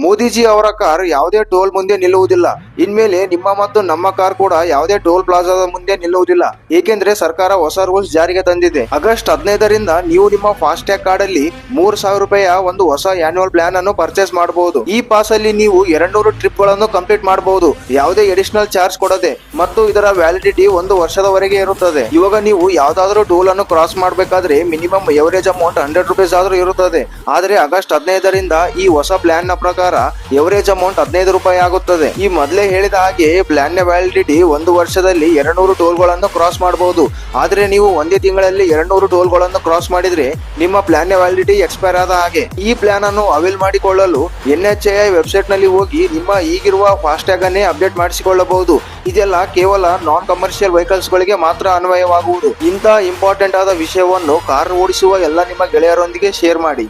ಮೋದಿಜಿ ಅವರ ಕಾರ್ ಯಾವುದೇ ಟೋಲ್ ಮುಂದೆ ನಿಲ್ಲುವುದಿಲ್ಲ. ಇನ್ಮೇಲೆ ನಿಮ್ಮ ಮತ್ತು ನಮ್ಮ ಕಾರ್ ಕೂಡ ಯಾವುದೇ ಟೋಲ್ ಪ್ಲಾಜಾದ ಮುಂದೆ ನಿಲ್ಲುವುದಿಲ್ಲ. ಏಕೆಂದ್ರೆ ಸರ್ಕಾರ ಹೊಸ ರೂಲ್ಸ್ ಜಾರಿಗೆ ತಂದಿದೆ. ಆಗಸ್ಟ್ 15ರಿಂದ ನೀವು ನಿಮ್ಮ ಫಾಸ್ಟ್ಯಾಗ್ ಕಾರ್ಡ್ ಅಲ್ಲಿ 3,000 ರೂಪಾಯಿಯ ಒಂದು ಹೊಸ ಆನ್ಯುವಲ್ ಪ್ಲಾನ್ ಅನ್ನು ಪರ್ಚೇಸ್ ಮಾಡಬಹುದು. ಈ ಪಾಸ್ ಅಲ್ಲಿ ನೀವು 200 ಟ್ರಿಪ್ ಗಳನ್ನು ಕಂಪ್ಲೀಟ್ ಮಾಡಬಹುದು, ಯಾವುದೇ ಅಡಿಷನಲ್ ಚಾರ್ಜ್ ಕೊಡದೆ. ಮತ್ತು ಇದರ ವ್ಯಾಲಿಡಿಟಿ 1 ವರ್ಷದವರೆಗೆ ಇರುತ್ತದೆ. ಇವಾಗ ನೀವು ಯಾವ್ದಾದ್ರು ಟೋಲ್ ಅನ್ನು ಕ್ರಾಸ್ ಮಾಡಬೇಕಾದ್ರೆ ಮಿನಿಮಮ್ ಎವರೇಜ್ ಅಮೌಂಟ್ 100 ರೂಪೀಸ್ ಆದ್ರೂ ಇರುತ್ತದೆ. ಆದ್ರೆ ಆಗಸ್ಟ್ 15ರಿಂದ ಈ ಹೊಸ ಪ್ಲಾನ್ ನ ಪ್ರಕಾರ ಎವರೇಜ್ ಅಮೌಂಟ್ 15 ರೂಪಾಯಿ ಆಗುತ್ತದೆ. ಈ ಮೊದಲೇ ಹೇಳಿದ ಹಾಗೆ ಪ್ಲಾನ್ ನ ವ್ಯಾಲಿಡಿಟಿ 1 ವರ್ಷದಲ್ಲಿ 200 ಟೋಲ್ ಗಳನ್ನು ಕ್ರಾಸ್ ಮಾಡಬಹುದು. ಆದ್ರೆ ನೀವು ಒಂದೇ ತಿಂಗಳಲ್ಲಿ 200 ಟೋಲ್ ಗಳನ್ನು ಕ್ರಾಸ್ ಮಾಡಿದ್ರೆ ನಿಮ್ಮ ಪ್ಲಾನ್ ನ ವ್ಯಾಲಿಡಿಟಿ ಎಕ್ಸ್ಪೈರ್ ಆದ ಹಾಗೆ. ಈ ಪ್ಲಾನ್ ಅನ್ನು ಅವೈಲ್ ಮಾಡಿಕೊಳ್ಳಲು NHAI ವೆಬ್ಸೈಟ್ ನಲ್ಲಿ ಹೋಗಿ ನಿಮ್ಮ ಈಗಿರುವ ಫಾಸ್ಟ್ಯಾಗ್ ಅನ್ನೇ ಅಪ್ಡೇಟ್ ಮಾಡಿಸಿಕೊಳ್ಳಬಹುದು. ಇದೆಲ್ಲ ಕೇವಲ ನಾನ್ ಕಮರ್ಷಿಯಲ್ ವೆಹಿಕಲ್ಸ್ ಗಳಿಗೆ ಮಾತ್ರ ಅನ್ವಯವಾಗುವುದು. ಇಂಥ ಇಂಪಾರ್ಟೆಂಟ್ ಆದ ವಿಷಯವನ್ನು ಕಾರ್ ಓಡಿಸುವ ಎಲ್ಲ ನಿಮ್ಮ ಗೆಳೆಯರೊಂದಿಗೆ ಶೇರ್ ಮಾಡಿ.